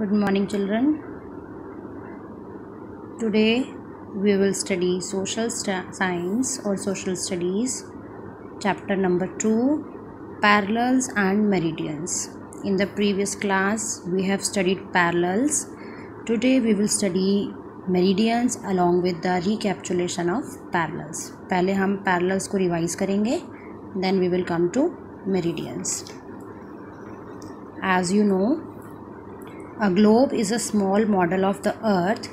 Good morning, children. Today we will study social science or social studies, chapter number 2, parallels and meridians. In the previous class we have studied parallels. Today we will study meridians along with the recapitulation of parallels. पहले हम parallels को revise करेंगे, then we will come to meridians. As you know, a globe is a small model of the earth.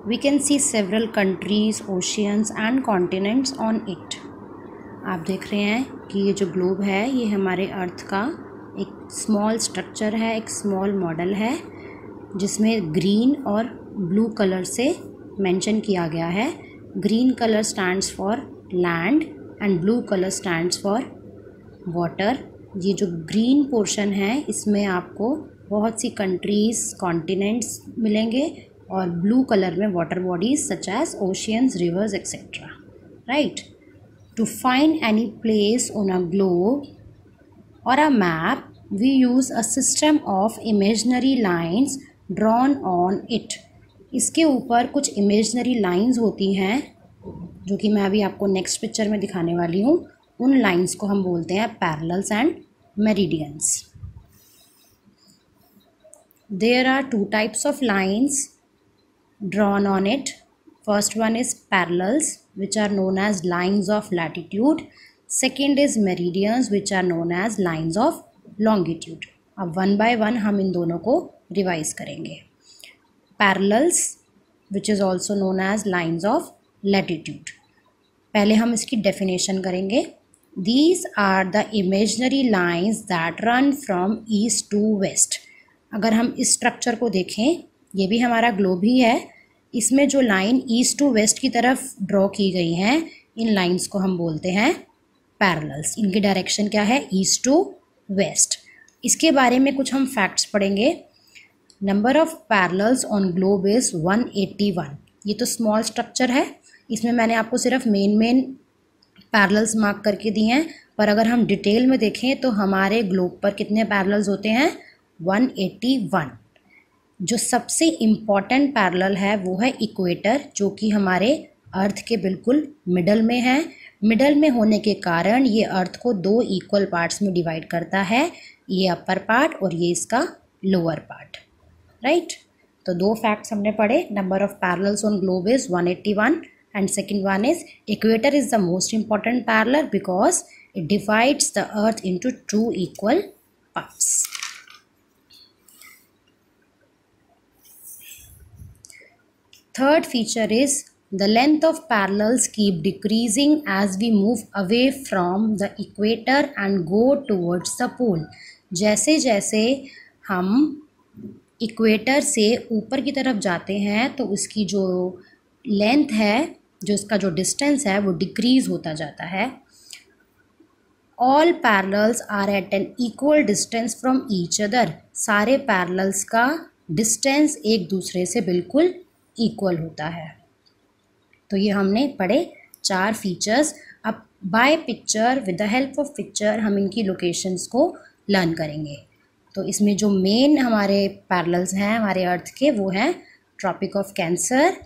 We can see several countries, oceans and continents on it. आप देख रहे हैं कि ये जो ग्लोब है ये हमारे अर्थ का एक स्मॉल स्ट्रक्चर है, एक स्मॉल मॉडल है जिसमें ग्रीन और ब्लू कलर से मेंशन किया गया है. Green colour stands for land and blue colour stands for water. ये जो ग्रीन पोर्शन है इसमें आपको बहुत सी कंट्रीज़, कॉन्टिनेंट्स मिलेंगे और ब्लू कलर में water bodies such as oceans, rivers etcetera. Right. To find any place on a globe और a map we use a system of imaginary lines drawn on it. इसके ऊपर कुछ imaginary lines होती हैं जो कि मैं अभी आपको नेक्स्ट पिक्चर में दिखाने वाली हूँ. उन लाइंस को हम बोलते हैं parallels and meridians. There are two types of lines drawn on it. First one is parallels, which are known as lines of latitude. Second is meridians, which are known as lines of longitude. अब one by one हम इन दोनों को revise करेंगे. Parallels, which is also known as lines of latitude. पहले हम इसकी definition करेंगे. These are the imaginary lines that run from east to west. अगर हम इस स्ट्रक्चर को देखें, ये भी हमारा ग्लोब ही है. इसमें जो लाइन ईस्ट टू वेस्ट की तरफ ड्रॉ की गई हैं, इन लाइंस को हम बोलते हैं पैरेलल्स. इनकी डायरेक्शन क्या है? East to west. इसके बारे में कुछ हम फैक्ट्स पढ़ेंगे. Number of parallels on globe is 181. ये तो स्मॉल स्ट्रक्चर है, इसमें मैंने आपको सिर्फ मेन पैरेलल्स मार्क करके दिए हैं. पर अगर हम डिटेल में देखें तो हमारे ग्लोब पर कितने पैरेलल्स होते हैं? 181. जो सबसे इम्पॉर्टेंट पैरेलल है वो है इक्वेटर, जो कि हमारे अर्थ के बिल्कुल मिडल में है. मिडल में होने के कारण ये अर्थ को दो इक्वल पार्ट्स में डिवाइड करता है. ये अपर पार्ट और ये इसका लोअर पार्ट. राइट. तो दो फैक्ट्स हमने पढ़े. Number of parallels on globe is 181 and second one is equator is the most important parallel because it divides the earth into two equal parts. Third feature is the length of parallels keep decreasing as we move away from the equator and go towards the pole. जैसे जैसे हम equator से ऊपर की तरफ जाते हैं तो उसकी जो लेंथ है, जो इसका जो डिस्टेंस है वो डिक्रीज होता जाता है. All parallels are at an equal distance from each other. सारे पैरेलल्स का डिस्टेंस एक दूसरे से बिल्कुल इक्वल होता है. तो ये हमने पढ़े 4 फीचर्स. अब by picture, with the help of picture हम इनकी लोकेशंस को लर्न करेंगे. तो इसमें जो मेन हमारे पैरेलल्स हैं हमारे अर्थ के वो हैं Tropic of Cancer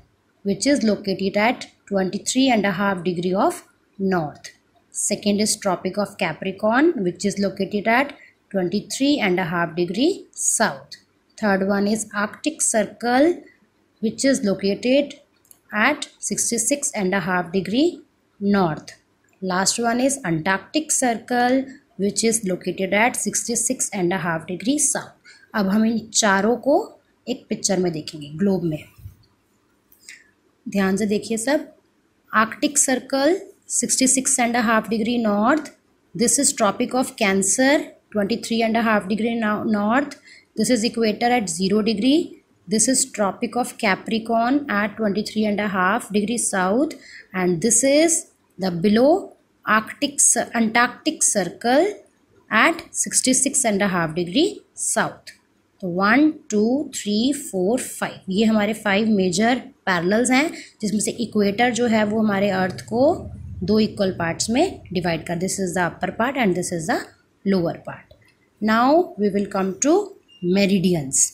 which is located at 23.5 degree of north. Second is Tropic of Capricorn which is located at 23.5 degree south. Third one is Arctic Circle which is located at 66.5 degree north. Last one is Antarctic Circle which is located at 66.5 degree south. अब हम इन चारों को एक picture में देखेंगे globe में. ध्यान से देखिए सब. Arctic Circle 66.5 degree north. This is Tropic of Cancer 23.5 degree north. This is equator at 0 degree. This is Tropic of Capricorn at 23.5 degrees south, and this is the below Antarctic Circle at 66.5 degree south. तो 1, 2, 3, 4, 5 ये हमारे 5 major parallels हैं जिसमें से equator जो है वो हमारे अर्थ को दो इक्वल पार्ट्स में डिवाइड कर. This is the upper part and this is the lower part. Now we will come to meridians.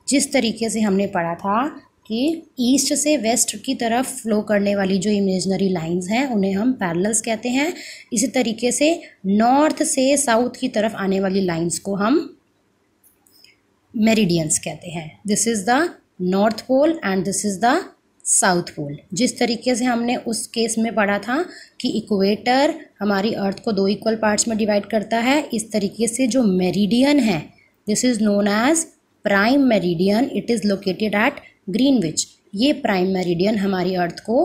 जिस तरीके से हमने पढ़ा था कि ईस्ट से वेस्ट की तरफ फ्लो करने वाली जो इमेजिनरी लाइंस हैं उन्हें हम पैरेलल्स कहते हैं, इसी तरीके से नॉर्थ से साउथ की तरफ आने वाली लाइंस को हम मेरिडियंस कहते हैं। This is the North Pole and this is the South Pole. जिस तरीके से हमने उस केस में पढ़ा था कि इक्वेटर हमारी अर्थ को 2 इक्वल पार्ट्स में डिवाइड करता है, इस तरीके से जो मेरिडियन है this is known as prime meridian, it is located at Greenwich. ये प्राइम मेरिडियन हमारी अर्थ को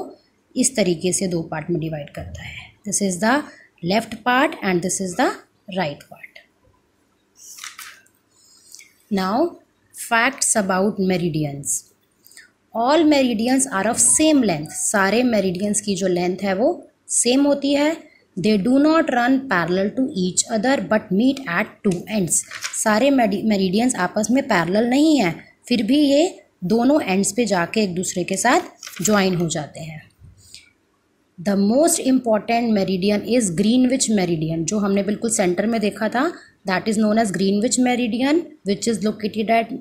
इस तरीके से 2 पार्ट में डिवाइड करता है। This is the left part and this is the right part. Now facts about meridians. All meridians are of same length. सारे मेरिडियंस की जो लेंथ है वो सेम होती है। They do not run parallel to each other but meet at 2 ends. सारे meridians आपस में पैरेलल नहीं है, फिर भी ये दोनों एंड्स पे जाके एक दूसरे के साथ ज्वाइन हो जाते हैं। The most important meridian is Greenwich meridian, जो हमने बिल्कुल सेंटर में देखा था, that is known as Greenwich meridian which is located at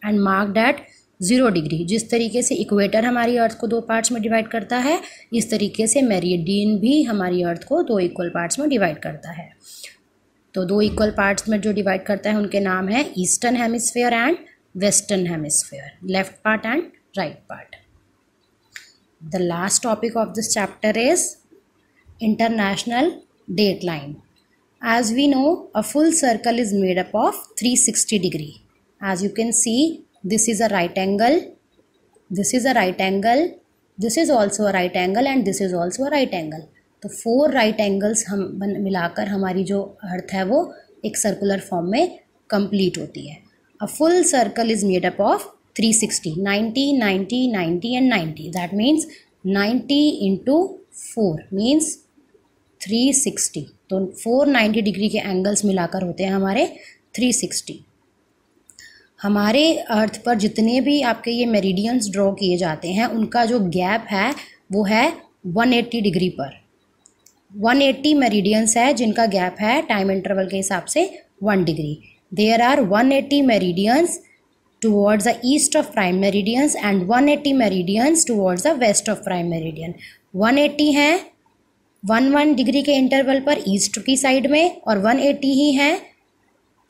and marked at 0 degree. जिस तरीके से इक्वेटर हमारी अर्थ को 2 पार्ट्स में डिवाइड करता है, इस तरीके से मेरिडियन भी हमारी अर्थ को 2 इक्वल पार्ट्स में डिवाइड करता है। तो 2 इक्वल पार्ट्स में जो डिवाइड करता है उनके नाम है eastern hemisphere and western hemisphere, left part and right part. The last topic of this chapter is International Date Line. As we know, a full circle is made up of 360 degree. As you can see, this is a right angle, this is a right angle, this is also a right angle and this is also a right angle. तो 4 right angles हम मिलाकर हमारी जो अर्थ है वो एक circular form में complete होती है। A full circle is made up of 360, 90, 90, 90 and 90. That means 90 into 4 means 360. तो 490 डिग्री के एंगल्स मिलाकर होते हैं हमारे 360। हमारे अर्थ पर जितने भी आपके ये मेरिडियंस ड्रॉ किए जाते हैं उनका जो गैप है वो है 180 डिग्री पर। 180 मेरिडियंस है जिनका गैप है टाइम इंटरवल के हिसाब से 1 degree. There are 180 meridians towards the east of prime meridians and 180 meridians towards the west of prime meridian. 180 हैं 1 डिग्री के इंटरवल पर ईस्ट की साइड में और 180 ही है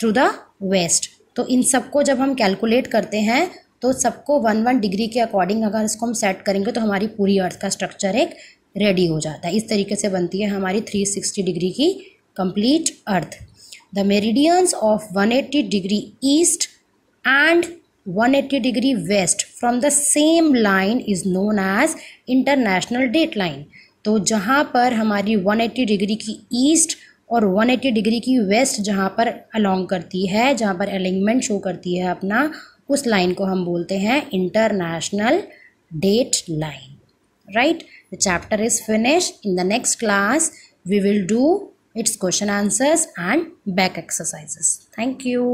थ्रू द वेस्ट। तो इन सबको जब हम कैलकुलेट करते हैं तो सबको 1 डिग्री के अकॉर्डिंग अगर इसको हम सेट करेंगे तो हमारी पूरी अर्थ का स्ट्रक्चर एक रेडी हो जाता है। इस तरीके से बनती है हमारी 360 डिग्री की complete earth. The meridians of 180 degree east and 180 degree west from the same line is known as International Date Line. तो जहाँ पर हमारी 180 डिग्री की ईस्ट और 180 डिग्री की वेस्ट जहाँ पर अलोंग करती है, जहाँ पर अलाइनमेंट शो करती है अपना, उस लाइन को हम बोलते हैं International Date Line. Right, the chapter is finish. In the next class we will do its question answers and back exercises. Thank you.